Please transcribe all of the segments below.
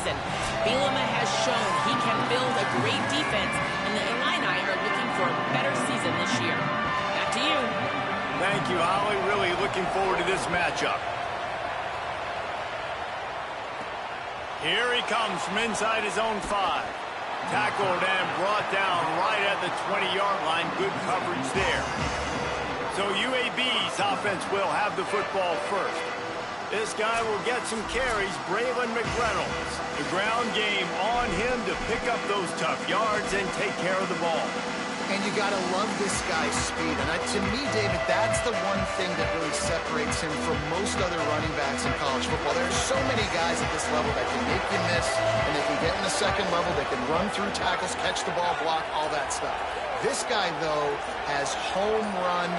season. Bielema has shown he can build a great defense, and the Illini are looking for a better season this year. Back to you. Thank you, Holly. Really looking forward to this matchup. Here he comes from inside his own 5. Tackled and brought down right at the 20-yard line. Good coverage there. So UAB's offense will have the football first. This guy will get some carries, Braylon McReynolds. The ground game on him to pick up those tough yards and take care of the ball. And you got to love this guy's speed. And to me, David, that's the one thing that really separates him from most other running backs in college football. There are so many guys at this level that can make you miss, and they can get in the second level. They can run through tackles, catch the ball, block, all that stuff. This guy, though, has home run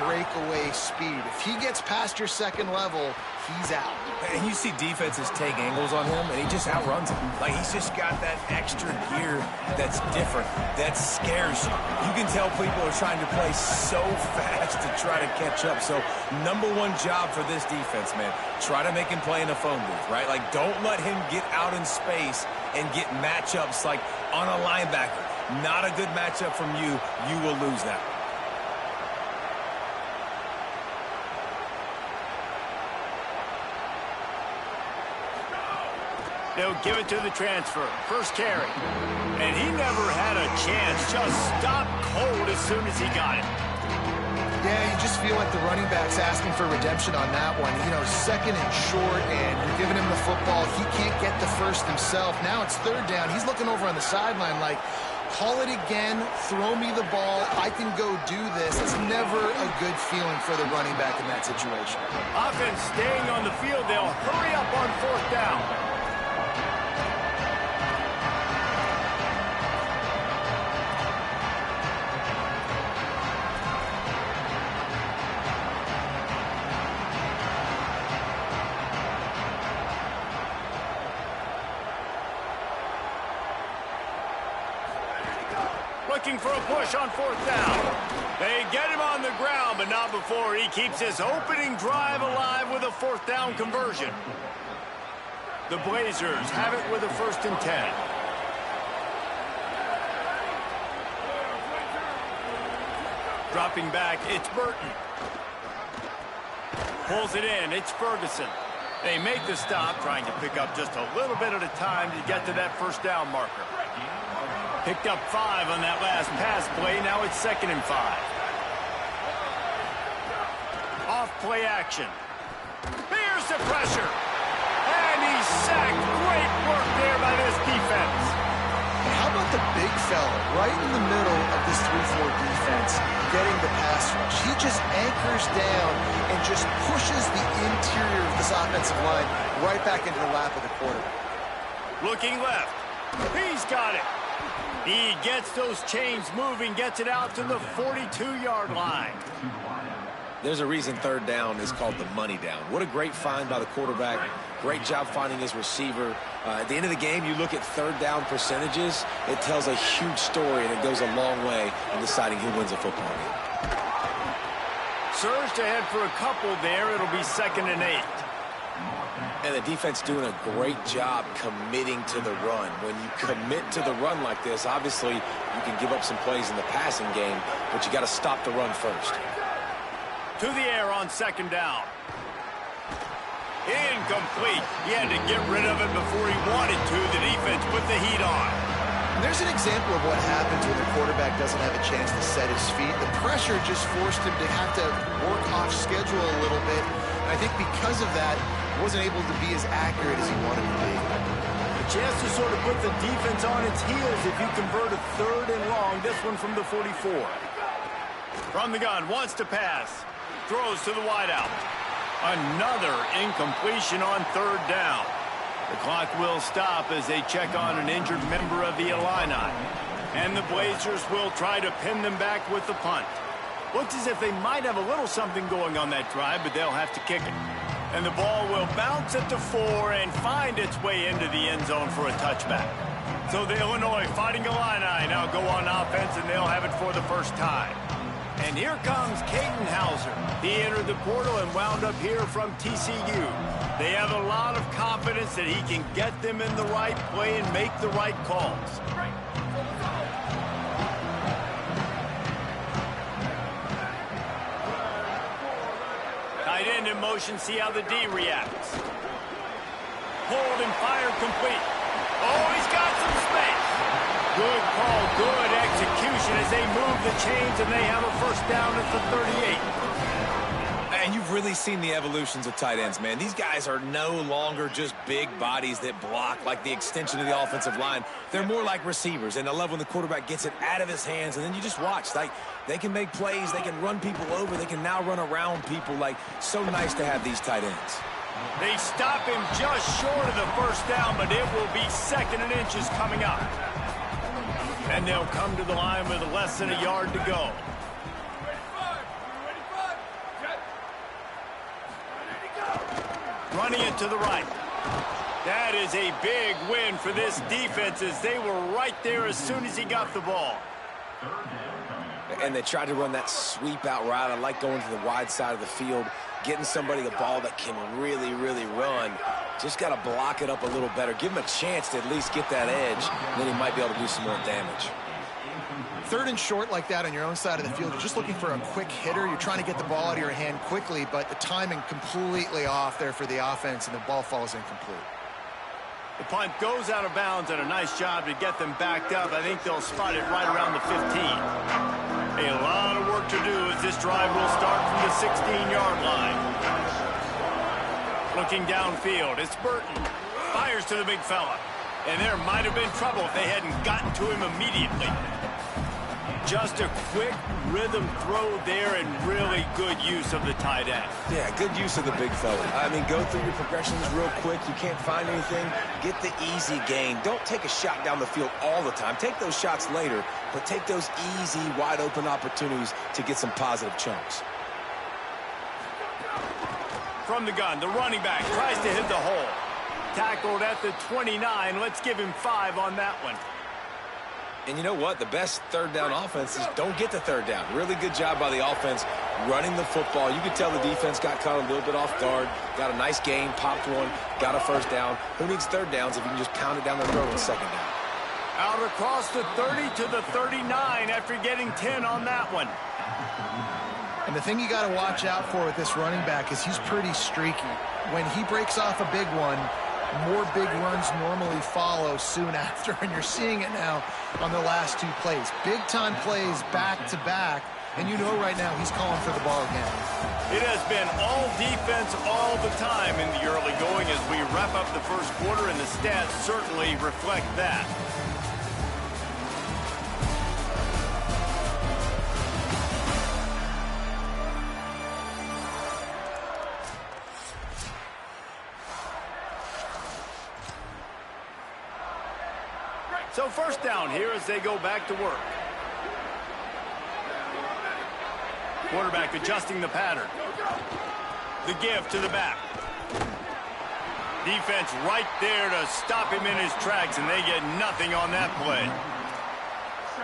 breakaway speed. If he gets past your second level, he's out. And you see defenses take angles on him, and he just outruns them. Like, he's just got that extra gear that's different, that scares you. You can tell people are trying to play so fast to try to catch up. So, #1 job for this defense, man. Try to make him play in a phone booth, right? Like, don't let him get out in space and get matchups like on a linebacker. Not a good matchup from you. You will lose that. They'll give it to the transfer. First carry. And he never had a chance. Just stopped cold as soon as he got it. Yeah, you just feel like the running back's asking for redemption on that one. You know, second and short, and you're giving him the football. He can't get the first himself. Now it's third down. He's looking over on the sideline like, call it again, throw me the ball, I can go do this. It's never a good feeling for the running back in that situation. Offense staying on the field. They'll hurry up on 4th down. Looking for a push on 4th down. They get him on the ground, but not before he keeps his opening drive alive with a 4th down conversion. The Blazers have it with a 1st and 10. Dropping back, it's Burton. Pulls it in, it's Ferguson. They make the stop, trying to pick up just a little bit at a time to get to that 1st down marker. Picked up 5 on that last pass play. Now it's 2nd and 5. Off play action. Here's the pressure. And he's sacked. Great work there by this defense. And how about the big fella right in the middle of this 3-4 defense getting the pass rush? He just anchors down and just pushes the interior of this offensive line right back into the lap of the quarterback. Looking left. He's got it. He gets those chains moving, gets it out to the 42-yard line. There's a reason 3rd down is called the money down. What a great find by the quarterback. Great job finding his receiver. At the end of the game, you look at 3rd down percentages. It tells a huge story, and it goes a long way in deciding who wins a football game. Surged ahead for a couple there. It'll be 2nd and 8. And the defense doing a great job committing to the run. When you commit to the run like this, obviously you can give up some plays in the passing game, but you got to stop the run first. To the air on 2nd down. Incomplete. He had to get rid of it before he wanted to. The defense put the heat on. And there's an example of what happens when the quarterback doesn't have a chance to set his feet. The pressure just forced him to have to work off schedule a little bit. And I think because of that, wasn't able to be as accurate as he wanted to be. A chance to sort of put the defense on its heels if you convert a 3rd and long. This one from the 44. From the gun, wants to pass. Throws to the wideout. Another incompletion on 3rd down. The clock will stop as they check on an injured member of the Illini. And the Blazers will try to pin them back with the punt. Looks as if they might have a little something going on that drive, but they'll have to kick it. And the ball will bounce at the 4 and find its way into the end zone for a touchback. So the Illinois Fighting Illini now go on offense, and they'll have it for the first time. And here comes Caden Hauser. He entered the portal and wound up here from TCU. They have a lot of confidence that he can get them in the right play and make the right calls. Tight end in motion, see how the D reacts. Hold and fire complete. Oh, he's got some space. Good call, good execution as they move the chains and they have a first down at the 38. And you've really seen the evolutions of tight ends, man. These guys are no longer just big bodies that block like the extension of the offensive line. They're more like receivers, and I love when the quarterback gets it out of his hands, and then you just watch. Like, they can make plays, they can run people over, they can now run around people. Like, so nice to have these tight ends. They stop him just short of the first down, but it will be 2nd and inches coming up. And they'll come to the line with less than a yard to go. Running it to the right. That is a big win for this defense as they were right there as soon as he got the ball. And they tried to run that sweep out route. I like going to the wide side of the field, getting somebody the ball that can really, really run. Just got to block it up a little better. Give him a chance to at least get that edge, and then he might be able to do some more damage. 3rd and short like that on your own side of the field, you're just looking for a quick hitter. You're trying to get the ball out of your hand quickly, but the timing completely off there for the offense, and the ball falls incomplete. The punt goes out of bounds, and a nice job to get them backed up. I think they'll spot it right around the 15. A lot of work to do as this drive will start from the 16-yard line. Looking downfield, it's Burton. Fires to the big fella. And there might have been trouble if they hadn't gotten to him immediately. Just a quick rhythm throw there and really good use of the tight end. Yeah, good use of the big fella. I mean, go through your progressions real quick. You can't find anything. Get the easy gain. Don't take a shot down the field all the time. Take those shots later, but take those easy, wide-open opportunities to get some positive chunks. From the gun, the running back tries to hit the hole. Tackled at the 29. Let's give him 5 on that one. And you know what? The best 3rd down offenses don't get the 3rd down. Really good job by the offense running the football. You could tell the defense got caught a little bit off guard. Got a nice gain, popped one, got a first down. Who needs 3rd downs if you can just pound it down the throat on 2nd down? Out across the 30 to the 39 after getting 10 on that one. And the thing you got to watch out for with this running back is he's pretty streaky. When he breaks off a big one, more big runs normally follow soon after, and you're seeing it now on the last 2 plays. Big-time plays back-to-back, and you know right now he's calling for the ball again. It has been all defense all the time in the early going as we wrap up the first quarter, and the stats certainly reflect that. So first down here as they go back to work. Quarterback adjusting the pattern. The give to the back. Defense right there to stop him in his tracks, and they get nothing on that play.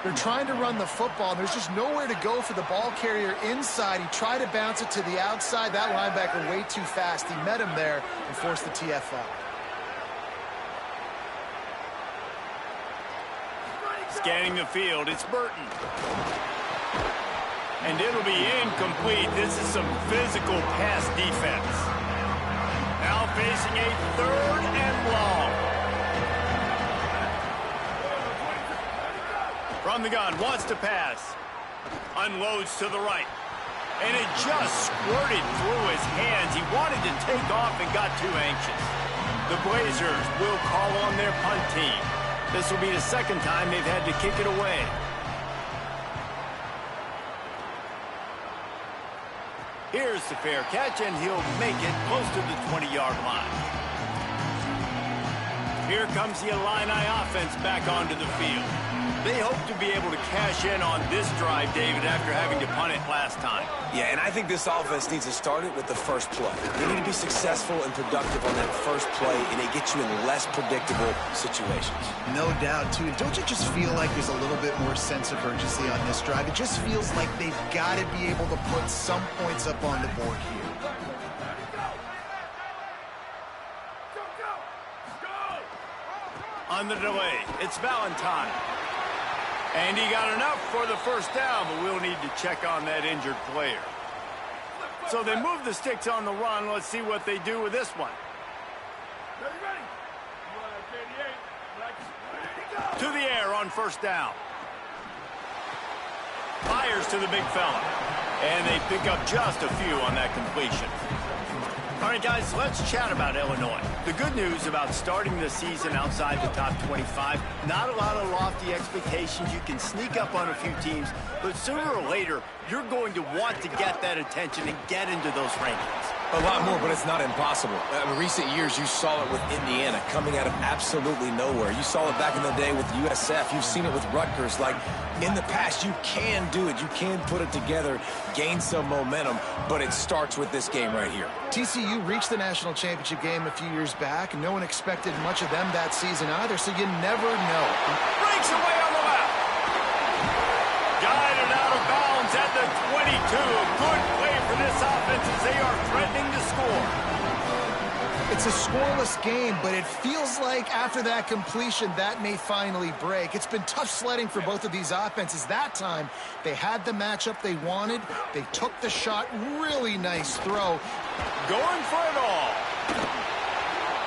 They're trying to run the football. There's just nowhere to go for the ball carrier inside. He tried to bounce it to the outside. That linebacker way too fast. He met him there and forced the TFL. Scanning the field, it's Burton. And it'll be incomplete. This is some physical pass defense. Now facing a 3rd and long. From the gun, wants to pass. Unloads to the right. And it just squirted through his hands. He wanted to take off and got too anxious. The Blazers will call on their punt team. This will be the 2nd time they've had to kick it away. Here's the fair catch, and he'll make it close to the 20-yard line. Here comes the Illini offense back onto the field. They hope to be able to cash in on this drive, David, after having to punt it last time. Yeah, and I think this offense needs to start it with the first play. They need to be successful and productive on that first play, and it gets you in less predictable situations. No doubt, too. Don't you just feel like there's a little bit more sense of urgency on this drive? It just feels like they've got to be able to put some points up on the board here. On the delay, it's Valentine. And he got enough for the first down, but we'll need to check on that injured player. So they move the sticks on the run. Let's see what they do with this one. To the air on first down. Fires to the big fella. And they pick up just a few on that completion. All right, guys, let's chat about Illinois. The good news about starting the season outside the top 25, not a lot of lofty expectations. You can sneak up on a few teams, but sooner or later, you're going to want to get that attention and get into those rankings. A lot more, but it's not impossible. In recent years, you saw it with Indiana coming out of absolutely nowhere. You saw it back in the day with USF. You've seen it with Rutgers. Like, in the past, you can do it. You can put it together, gain some momentum, but it starts with this game right here. TCU reached the national championship game a few years back. No one expected much of them that season either, so you never know. Breaks away on the left. Guided out of bounds at the 22. Good play for this offense as they are threatening to score. It's a scoreless game, but it feels like after that completion, that may finally break. It's been tough sledding for both of these offenses. That time, they had the matchup they wanted. They took the shot. Really nice throw. Going for it all.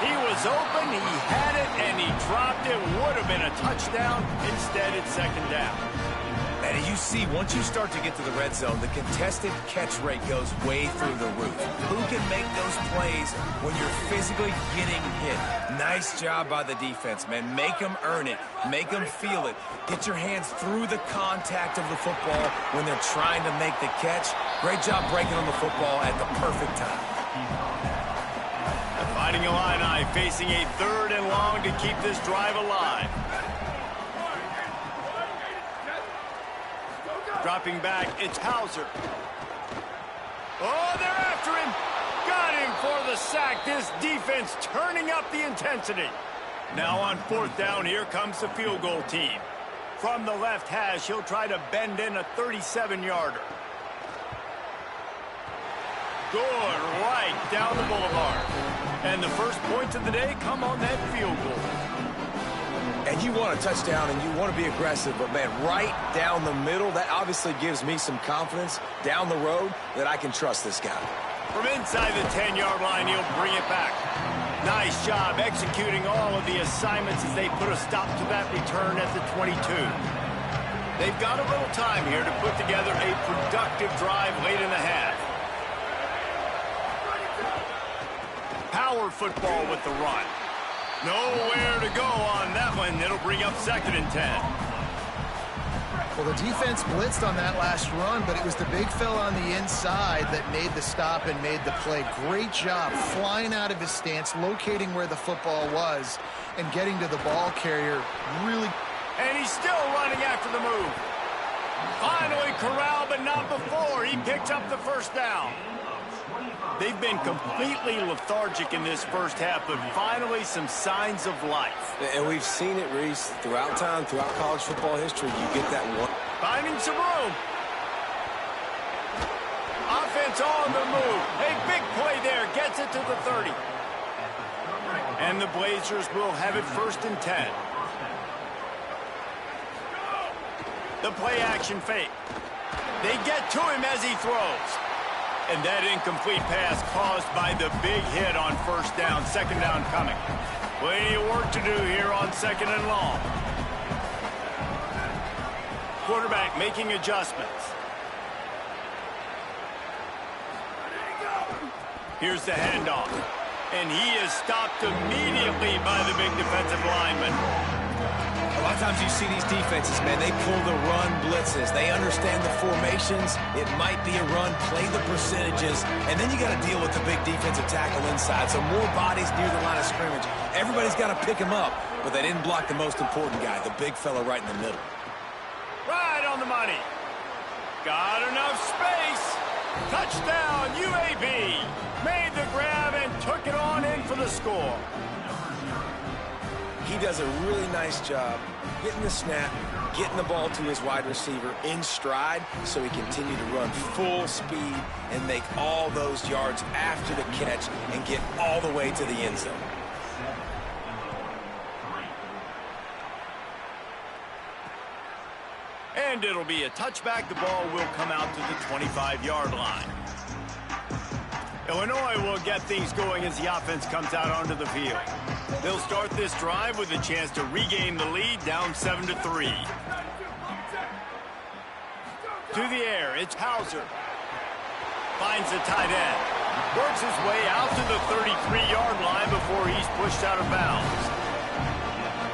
He was open, he had it, and he dropped it. Would have been a touchdown. Instead, it's second down. And you see, once you start to get to the red zone, the contested catch rate goes way through the roof. Who can make those plays when you're physically getting hit? Nice job by the defense, man. Make them earn it. Make them feel it. Get your hands through the contact of the football when they're trying to make the catch. Great job breaking on the football at the perfect time. The Fighting Illini facing a 3rd and long to keep this drive alive. Dropping back, it's Hauser. Oh, they're after him. Got him for the sack. This defense turning up the intensity. Now on 4th down, here comes the field goal team. From the left hash, he'll try to bend in a 37-yarder. Good, right down the boulevard. And the first points of the day come on that field goal. And you want a touchdown and you want to be aggressive, but, man, right down the middle, that obviously gives me some confidence down the road that I can trust this guy. From inside the 10-yard line, he'll bring it back. Nice job executing all of the assignments as they put a stop to that return at the 22. They've got a little time here to put together a productive drive late in the half. Power football with the run. Nowhere to go on that one. It'll bring up 2nd and 10. Well, the defense blitzed on that last run, but it was the big fella on the inside that made the stop and made the play. Great job flying out of his stance, locating where the football was, and getting to the ball carrier. Really. And he's still running after the move. Finally corralled, but not before. He picked up the first down. They've been completely lethargic in this first half, but finally some signs of life. And we've seen it, Reese, throughout time, throughout college football history. You get that one. Finding some room. Offense on the move. A big play there. Gets it to the 30. And the Blazers will have it 1st and 10. The play action fake. They get to him as he throws. And that incomplete pass caused by the big hit on 1st down. 2nd down coming. Plenty of work to do here on 2nd and long. Quarterback making adjustments. Here's the handoff. And he is stopped immediately by the big defensive lineman. A lot of times you see these defenses, man, they pull the run blitzes. They understand the formations. It might be a run, play the percentages, and then you got to deal with the big defensive tackle inside. So more bodies near the line of scrimmage. Everybody's got to pick him up, but they didn't block the most important guy, the big fella right in the middle. Right on the money. Got enough space. Touchdown, UAB. Made the grab and took it on in for the score. He does a really nice job getting the snap, getting the ball to his wide receiver in stride so he continue to run full speed and make all those yards after the catch and get all the way to the end zone. And it'll be a touchback. The ball will come out to the 25-yard line. Illinois will get things going as the offense comes out onto the field. They'll start this drive with a chance to regain the lead, down 7-3. To the air, it's Hauser. Finds the tight end. Works his way out to the 33-yard line before he's pushed out of bounds.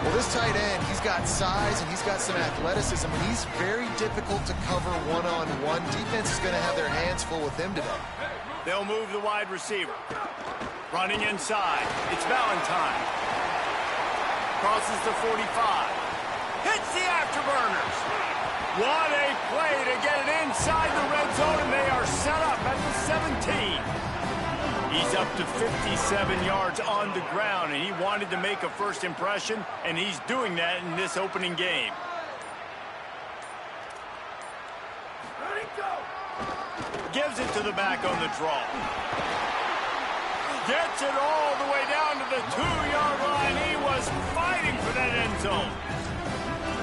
Well, this tight end, he's got size and he's got some athleticism, and he's very difficult to cover one-on-one. Defense is going to have their hands full with him today. They'll move the wide receiver. Running inside. It's Valentine. Crosses the 45. Hits the afterburners. What a play to get it inside the red zone, and they are set up at the 17. He's up to 57 yards on the ground, and he wanted to make a first impression, and he's doing that in this opening game. Gives it to the back on the draw. Gets it all the way down to the 2-yard line. He was fighting for that end zone.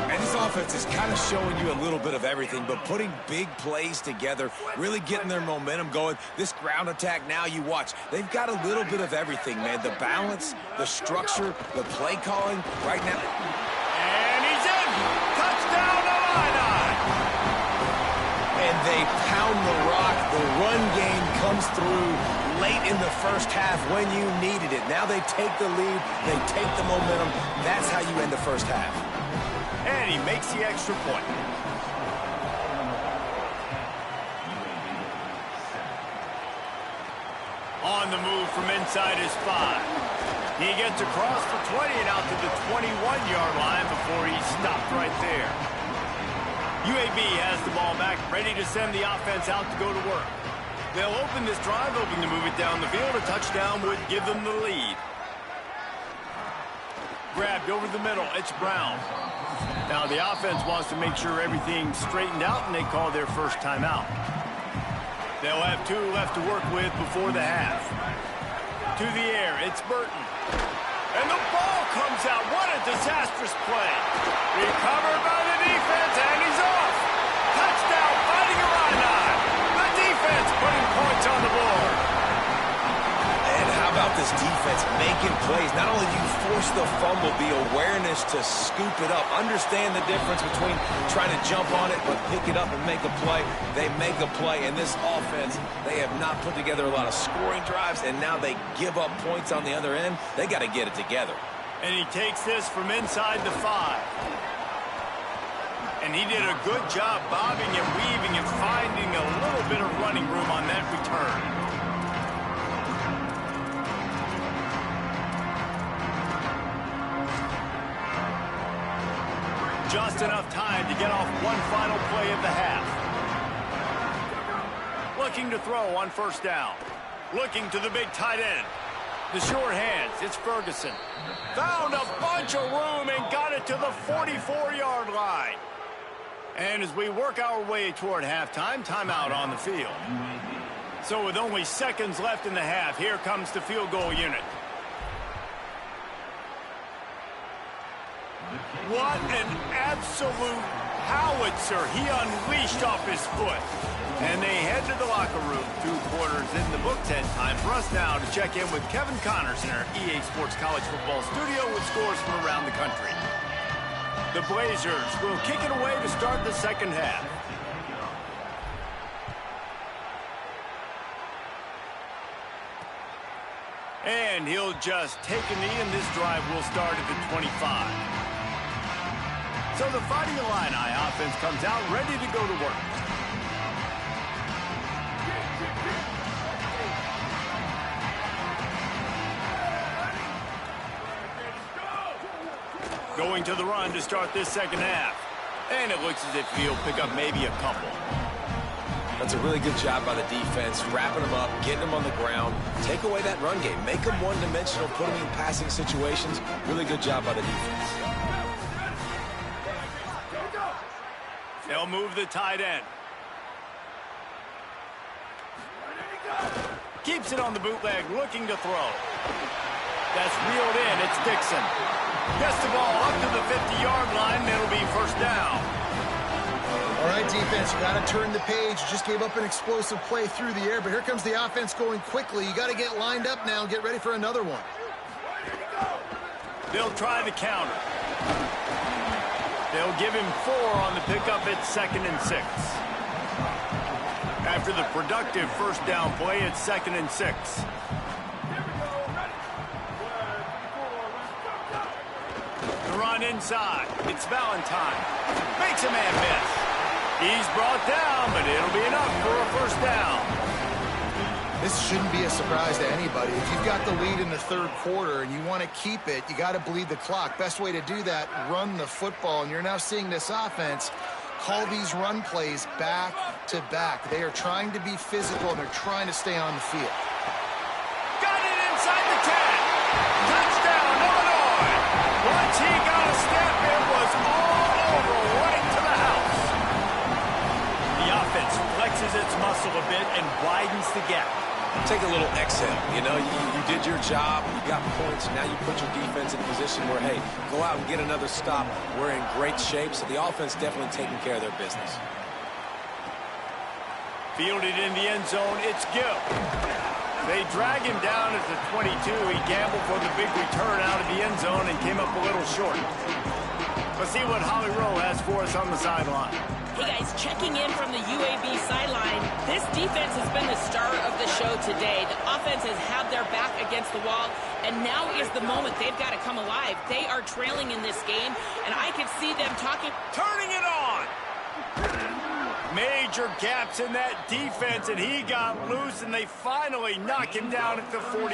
And this offense is kind of showing you a little bit of everything, but putting big plays together, really getting their momentum going. This ground attack now, you watch. They've got a little bit of everything, man. The balance, the structure, the play calling right now. And he's in. Touchdown, Illini. And they pound the rock. The run game comes through late in the first half when you needed it. Now they take the lead. They take the momentum. That's how you end the first half. And he makes the extra point. On the move from inside his 5. He gets across the 20 and out to the 21-yard line before he's stopped right there. UAB has the ball back, ready to send the offense out to go to work. They'll open this drive, hoping to move it down the field. A touchdown would give them the lead. Grabbed over the middle. It's Brown. Now the offense wants to make sure everything's straightened out, and they call their first timeout. They'll have 2 left to work with before the half. To the air, it's Burton. And the ball comes out. What a disastrous play. Recovered by the defense, and he's off. Touchdown, Fighting Illini. The defense putting points on the board. And how about this defense making plays? Not only do you force the fumble, the awareness to scoop it up. Understand the difference between trying to jump on it but pick it up and make a play. They make a play. And this offense, they have not put together a lot of scoring drives, and now they give up points on the other end. They got to get it together. And he takes this from inside the 5. And he did a good job bobbing and weaving and finding a little bit of running room on that return. Just enough time to get off one final play of the half. Looking to throw on first down. Looking to the big tight end. The short hands, it's Ferguson. Found a bunch of room and got it to the 44-yard line. And as we work our way toward halftime, timeout on the field. So with only seconds left in the half, here comes the field goal unit. What an absolute howitzer he unleashed off his foot. And they head to the locker room. 2 quarters in the books, and time for us now to check in with Kevin Connors in our EA Sports College Football studio with scores from around the country. The Blazers will kick it away to start the second half. And he'll just take a knee, and this drive will start at the 25. So the Fighting Illini offense comes out ready to go to work. Going to the run to start this second half. And it looks as if he'll pick up maybe a couple. That's a really good job by the defense, wrapping them up, getting them on the ground. Take away that run game. Make them one-dimensional, put them in passing situations. Really good job by the defense. They'll move the tight end. Keeps it on the bootleg, looking to throw. That's reeled in. It's Dixon. Gets the ball up to the 50-yard line. It'll be first down. All right, defense, you got to turn the page. You just gave up an explosive play through the air, but here comes the offense going quickly. You got to get lined up now and get ready for another one. They'll try the counter. They'll give him 4 on the pickup at 2nd and 6. After the productive first down play, it's 2nd and 6. The run inside. It's Valentine. Makes a man miss. He's brought down, but it'll be enough for a first down. This shouldn't be a surprise to anybody. If you've got the lead in the third quarter and you want to keep it, you got to bleed the clock. Best way to do that, run the football. And you're now seeing this offense call these run plays back to back. They are trying to be physical, and they're trying to stay on the field. Got it inside the 10. Touchdown, Illinois. Once he got a step, it was all over, right to the house. The offense flexes its muscle a bit and widens the gap. Take a little exhale. You know, you did your job. You got points. Now you put your defense in a position where, hey, go out and get another stop. We're in great shape, so the offense definitely taking care of their business. Fielded in the end zone, it's Gill. They drag him down at the 22. He gambled for the big return out of the end zone and came up a little short. Let's see what Holly Rowe has for us on the sideline. Hey guys, checking in from the UAB sideline. This defense has been the star of the show today. The offense has had their back against the wall, and now is the moment they've got to come alive. They are trailing in this game, and I can see them turning it on. Major gaps in that defense, and he got loose, and they finally knock him down at the 41.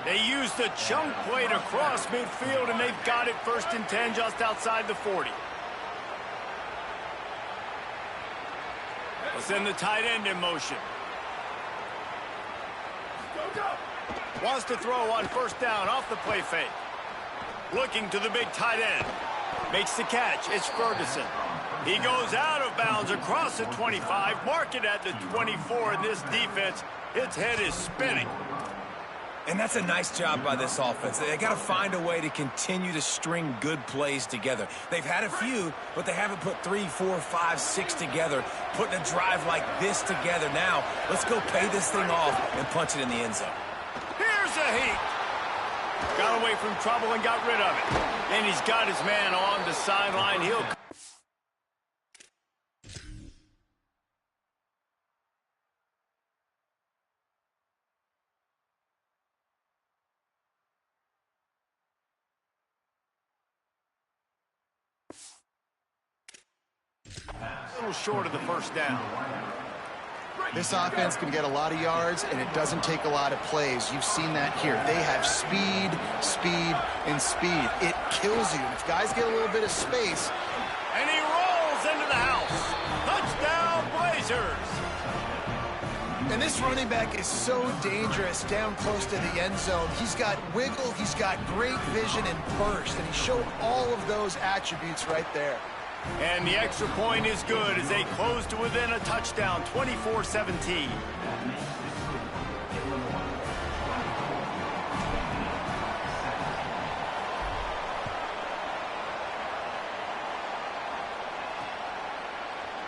They used the chunk play to cross midfield, and they've got it 1st and 10 just outside the 40. We'll send the tight end in motion. Wants to throw on 1st down off the play fake. Looking to the big tight end. Makes the catch. It's Ferguson. He goes out of bounds across the 25. Mark it at the 24 in this defense. Its head is spinning. And that's a nice job by this offense. They got to find a way to continue to string good plays together. They've had a few, but they haven't put 3, 4, 5, 6 together, putting a drive like this together. Now, let's go pay this thing off and punch it in the end zone. Here's a heat. Got away from trouble and got rid of it. And he's got his man on the sideline. He'll... A little short of the 1st down. This offense can get a lot of yards, and it doesn't take a lot of plays. You've seen that here. They have speed, speed, and speed. It kills you. If guys get a little bit of space. And he rolls into the house. Touchdown, Blazers. And this running back is so dangerous down close to the end zone. He's got wiggle, he's got great vision and burst, and he showed all of those attributes right there. And the extra point is good as they close to within a touchdown, 24-17.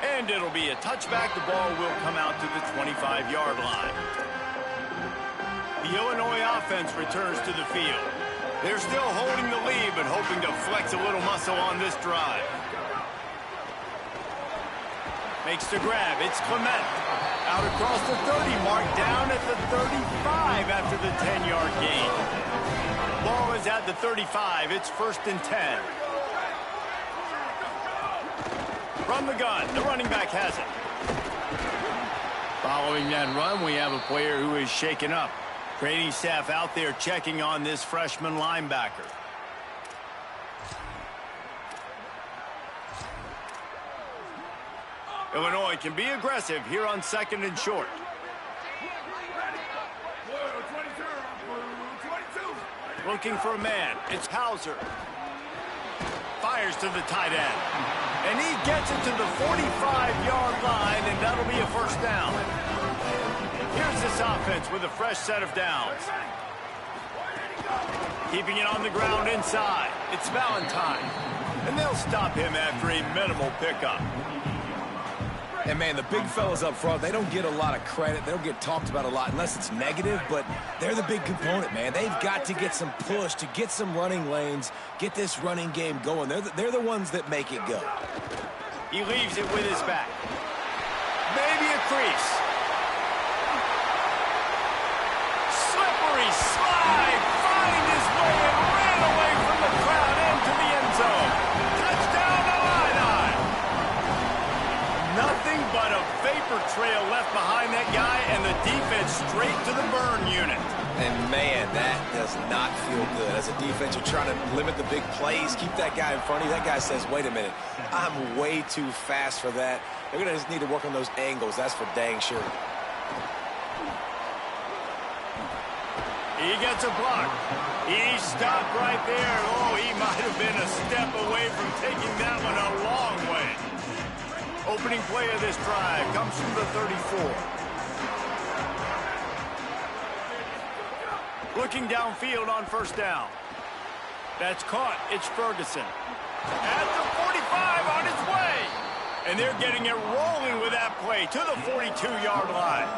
And it'll be a touchback. The ball will come out to the 25-yard line. The Illinois offense returns to the field. They're still holding the lead, but hoping to flex a little muscle on this drive. Makes the grab. It's Clement. Out across the 30 mark, down at the 35 after the 10-yard gain. Ball is at the 35. It's 1st and 10. From the gun, the running back has it. Following that run, we have a player who is shaken up. Training staff out there checking on this freshman linebacker. Illinois can be aggressive here on 2nd and short. Looking for a man. It's Hauser. Fires to the tight end. And he gets it to the 45-yard line, and that'll be a first down. Here's this offense with a fresh set of downs. Keeping it on the ground inside. It's Valentine. And they'll stop him after a minimal pickup. And, man, the big fellas up front, they don't get a lot of credit. They don't get talked about a lot unless it's negative, but they're the big component, man. They've got to get some push, to get some running lanes, get this running game going. They're the ones that make it go. He leaves it with his back. Maybe a crease. Slippery slide. Find his way and ran away from the crowd into the end zone. Touchdown, Illini. Nothing but a vapor trail left behind that guy, and the defense straight to the burn unit. And, man, that does not feel good. As a defense, you're trying to limit the big plays, keep that guy in front of you. That guy says, wait a minute, I'm way too fast for that. They're going to just need to work on those angles. That's for dang sure. He gets a block. He stopped right there. Oh, he might have been a step away from taking that one a long way. Opening play of this drive comes from the 34. Looking downfield on first down. That's caught. It's Ferguson. At the 45 on his way. And they're getting it rolling with that play to the 42-yard line.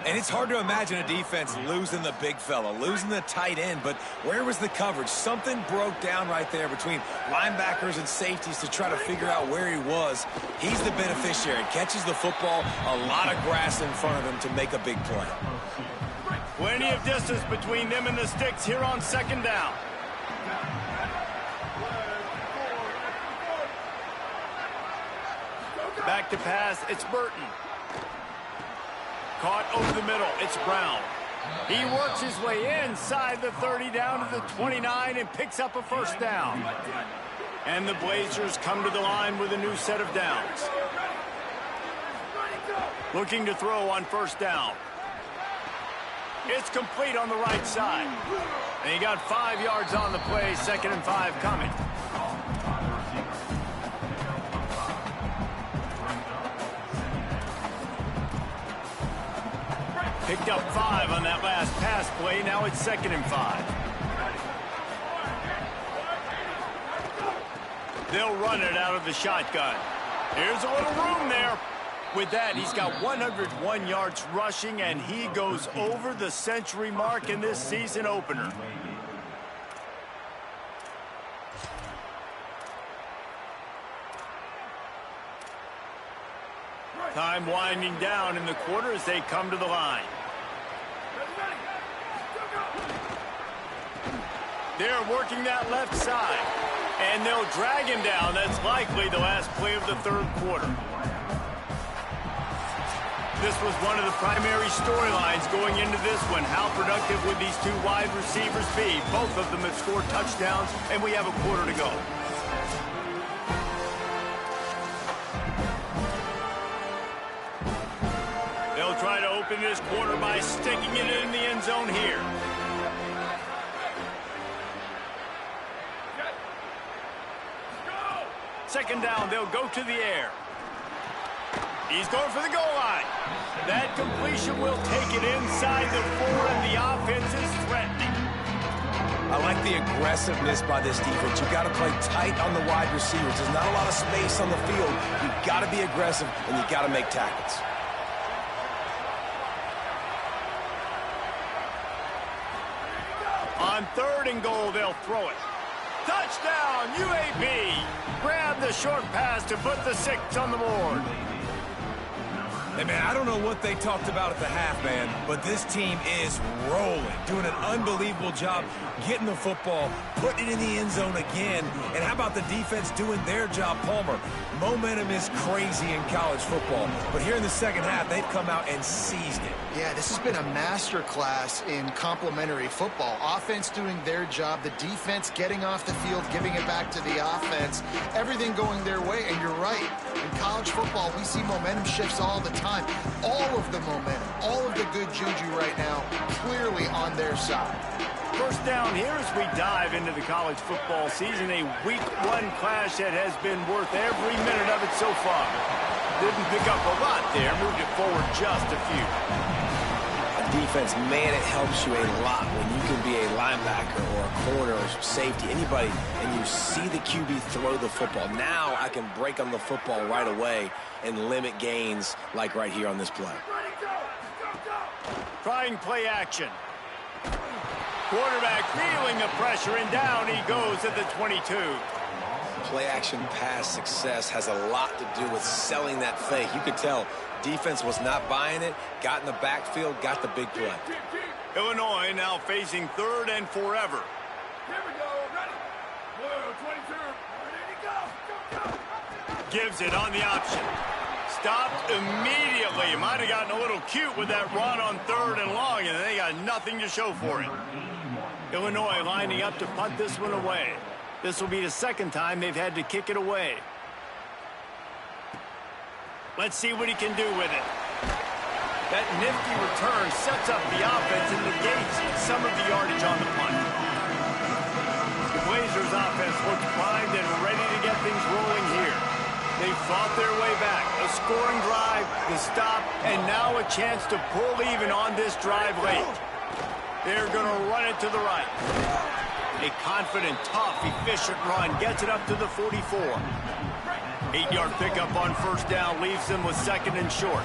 And it's hard to imagine a defense losing the big fella, losing the tight end, but where was the coverage? Something broke down right there between linebackers and safeties to try to figure out where he was. He's the beneficiary. Catches the football, a lot of grass in front of him to make a big play. Plenty of distance between them and the sticks here on 2nd down. Back to pass, it's Burton. Caught over the middle, it's Brown. He works his way inside the 30 down to the 29 and picks up a first down. And the Blazers come to the line with a new set of downs. Looking to throw on first down. It's complete on the right side. And he got 5 yards on the play, 2nd and 5 coming. Picked up 5 on that last pass play. Now it's 2nd and 5. They'll run it out of the shotgun. Here's a little room there. With that, he's got 101 yards rushing, and he goes over the century mark in this season opener. Time winding down in the quarter as they come to the line. They're working that left side, and they'll drag him down. That's likely the last play of the 3rd quarter. This was one of the primary storylines going into this one. How productive would these two wide receivers be? Both of them have scored touchdowns, and we have a quarter to go. They'll try to open this quarter by sticking it in the end zone here. Second down, they'll go to the air. He's going for the goal line. That completion will take it inside the 4, and the offense is threatening. I like the aggressiveness by this defense. You've got to play tight on the wide receivers. There's not a lot of space on the field. You've got to be aggressive, and you've got to make tackles. On 3rd and goal, they'll throw it. Touchdown, UAB. Grab the short pass to put the 6 on the board. Hey, man, I don't know what they talked about at the half, man, but this team is rolling, doing an unbelievable job getting the football, putting it in the end zone again. And how about the defense doing their job, Palmer? Momentum is crazy in college football, but here in the second half, they've come out and seized it. Yeah, this has been a masterclass in complementary football. Offense doing their job, the defense getting off the field, giving it back to the offense, everything going their way. And you're right, in college football, we see momentum shifts all the time. All of the momentum, all of the good juju right now, clearly on their side. First down here as we dive into the college football season. A week one clash that has been worth every minute of it so far. Didn't pick up a lot there, moved it forward just a few. Defense, man, it helps you a lot when you can be a linebacker or a corner or safety, anybody, and you see the QB throw the football. Now I can break on the football right away and limit gains like right here on this play. Trying play action. Quarterback feeling the pressure, and down he goes at the 22. Play action pass success has a lot to do with selling that fake. You could tell defense was not buying it, got in the backfield, got the big play. Illinois now facing third and forever. Here we go, ready. Whoa, 22, ready to go. Gives it on the option. Stopped immediately. Might have gotten a little cute with that run on third and long, and they got nothing to show for it. Illinois lining up to punt this one away. This will be the second time they've had to kick it away. Let's see what he can do with it. That nifty return sets up the offense and negates some of the yardage on the punt. The Blazers offense looks primed and ready to get things rolling here. They fought their way back. A scoring drive, the stop, and now a chance to pull even on this drive late. They're going to run it to the right. A confident, tough, efficient run gets it up to the 44. 8-yard pickup on first down leaves them with second and short.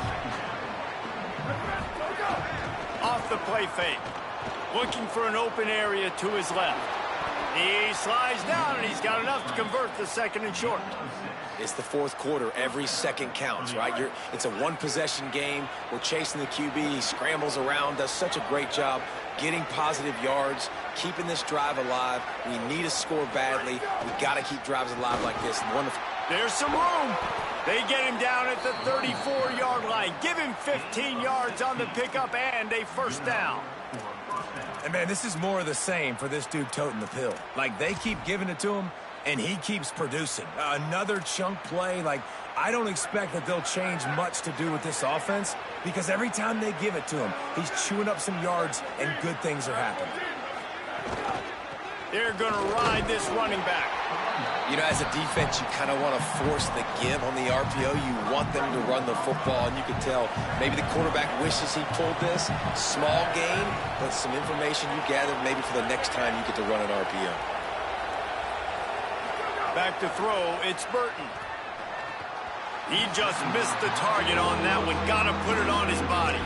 Off the play fake. Looking for an open area to his left. He slides down, and he's got enough to convert the second and short. It's the fourth quarter. Every second counts, right? It's a one-possession game. We're chasing the QB. He scrambles around, does such a great job getting positive yards, keeping this drive alive. We need to score badly. We got to keep drives alive like this. Wonderful. There's some room. They get him down at the 34-yard line. Give him 15 yards on the pickup and a first down. And, man, this is more of the same for this dude toting the pill. Like, they keep giving it to him, and he keeps producing. Another chunk play. Like, I don't expect that they'll change much to do with this offense because every time they give it to him, he's chewing up some yards, and good things are happening. They're going to ride this running back. You know, as a defense, you kind of want to force the give on the RPO. You want them to run the football, and you can tell maybe the quarterback wishes he pulled this. Small gain, but some information you gathered maybe for the next time you get to run an RPO. Back to throw, it's Burton. He just missed the target on that one. Got to put it on his body.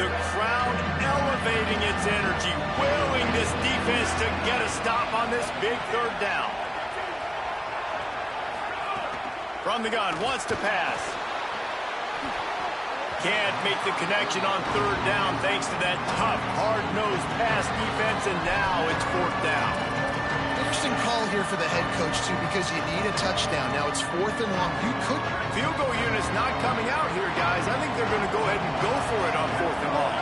The crowd elevating its energy, willing this defense to get a stop on this big third down. From the gun, wants to pass. Can't make the connection on third down thanks to that tough, hard-nosed pass defense, and now it's fourth down. Interesting call here for the head coach, too, because you need a touchdown. Now it's fourth and long. You could... Field goal unit's not coming out here, guys. I think they're going to go ahead and go for it on fourth and long.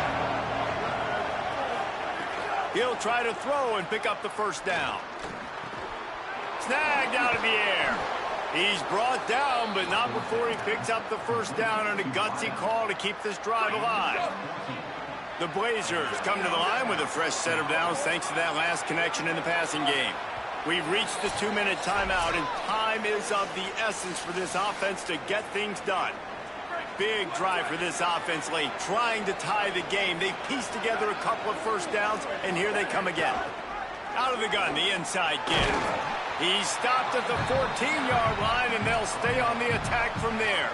He'll try to throw and pick up the first down. Snagged out of the air. He's brought down, but not before he picks up the first down on a gutsy call to keep this drive alive. The Blazers come to the line with a fresh set of downs thanks to that last connection in the passing game. We've reached the 2-minute timeout, and time is of the essence for this offense to get things done. Big drive for this offense late, trying to tie the game. They pieced together a couple of first downs, and here they come again. Out of the gun, the inside give. He stopped at the 14-yard line, and they'll stay on the attack from there.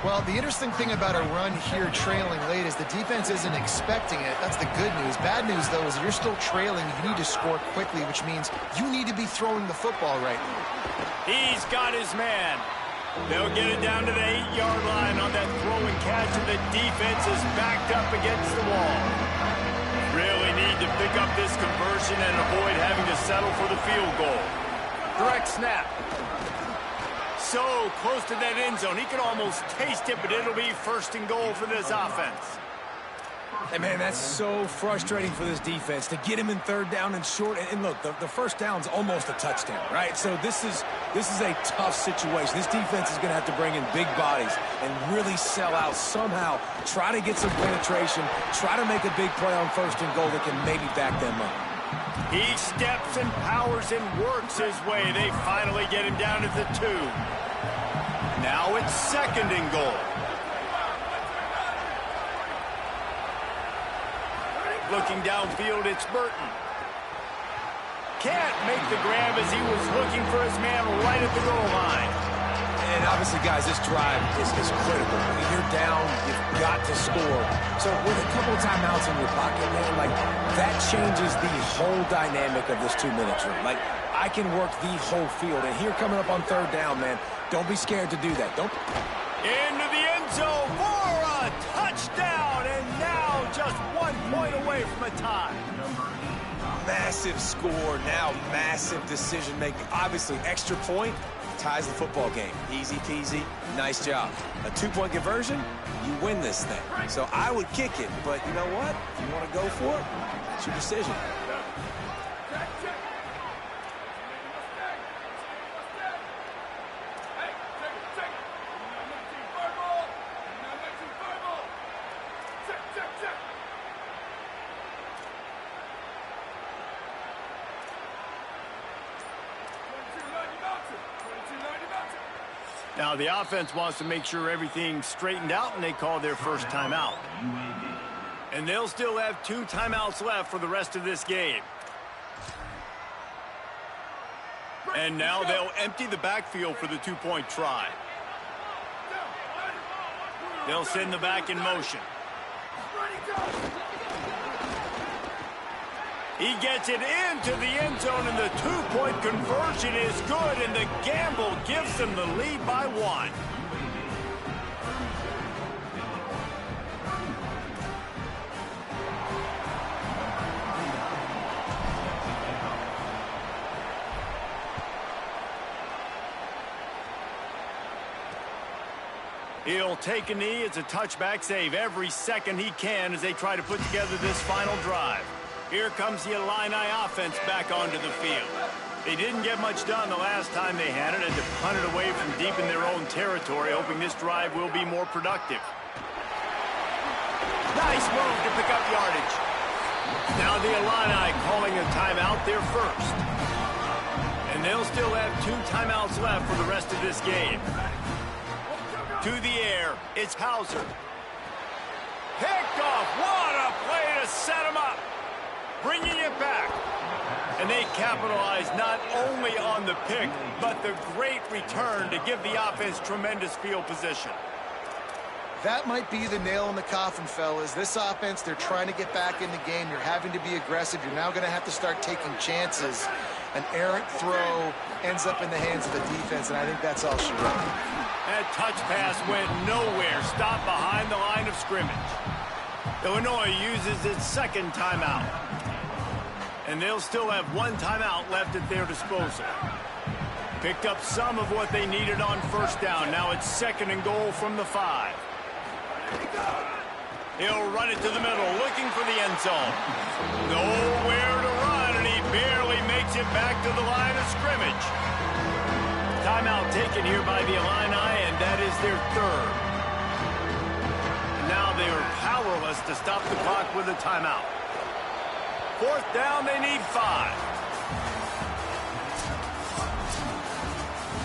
Well, the interesting thing about a run here trailing late is the defense isn't expecting it. That's the good news. Bad news, though, is you're still trailing. You need to score quickly, which means you need to be throwing the football right now. He's got his man. They'll get it down to the 8-yard line on that throw and catch, and the defense is backed up against the wall. Really need to pick up this conversion and avoid having to settle for the field goal. Direct snap. So close to that end zone. He can almost taste it, but it'll be 1st and goal for this offense. And, man, that's so frustrating for this defense to get him in 3rd down and short. And look, the 1st down's almost a touchdown, right? So this is a tough situation. This defense is going to have to bring in big bodies and really sell out somehow, try to get some penetration, try to make a big play on 1st and goal that can maybe back them up. He steps and powers and works his way. They finally get him down at the 2. Now it's 2nd and goal. Looking downfield, it's Burton. Can't make the grab as he was looking for his man right at the goal line. And obviously, guys, this drive is critical. When you're down, you've got to score. So with a couple of timeouts in your pocket, man, like, that changes the whole dynamic of this 2-minute drill. Like, I can work the whole field. And here coming up on 3rd down, man, don't be scared to do that. Don't. Into the end zone for a touchdown, and now just 1 point away from a tie. Massive score, now massive decision-making. Obviously, extra point ties the football game. Easy peasy, nice job. A 2-point conversion, you win this thing. So I would kick it, but you know what? If you want to go for it, it's your decision. Now the offense wants to make sure everything's straightened out, and they call their first timeout. And they'll still have 2 timeouts left for the rest of this game. And now they'll empty the backfield for the 2-point try. They'll send the back in motion. He gets it into the end zone, and the 2-point conversion is good, and the gamble gives them the lead by 1. He'll take a knee. It's a touchback save every second he can as they try to put together this final drive. Here comes the Illini offense back onto the field. They didn't get much done the last time they had it, and to punt it away from deep in their own territory, hoping this drive will be more productive. Nice move to pick up yardage. Now the Illini calling a timeout, their first. And they'll still have 2 timeouts left for the rest of this game. To the air, it's Hauser. Picked off. What a play to set him up. Bringing it back. And they capitalize not only on the pick, but the great return to give the offense tremendous field position. That might be the nail in the coffin, fellas. This offense, they're trying to get back in the game. You're having to be aggressive. You're now going to have to start taking chances. An errant throw ends up in the hands of the defense, and I think that's all she wrote. That touch pass went nowhere. Stopped behind the line of scrimmage. Illinois uses its 2nd timeout. And they'll still have 1 timeout left at their disposal. Picked up some of what they needed on 1st down. Now it's 2nd and goal from the 5. He'll run it to the middle, looking for the end zone. Nowhere to run, and he barely makes it back to the line of scrimmage. Timeout taken here by the Illini, and that is their 3rd. And now they are powerless to stop the clock with a timeout. 4th down, they need 5.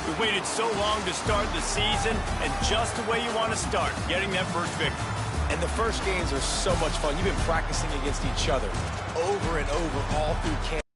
We've waited so long to start the season, and just the way you want to start, getting that first victory. And the first games are so much fun. You've been practicing against each other over and over all through camp.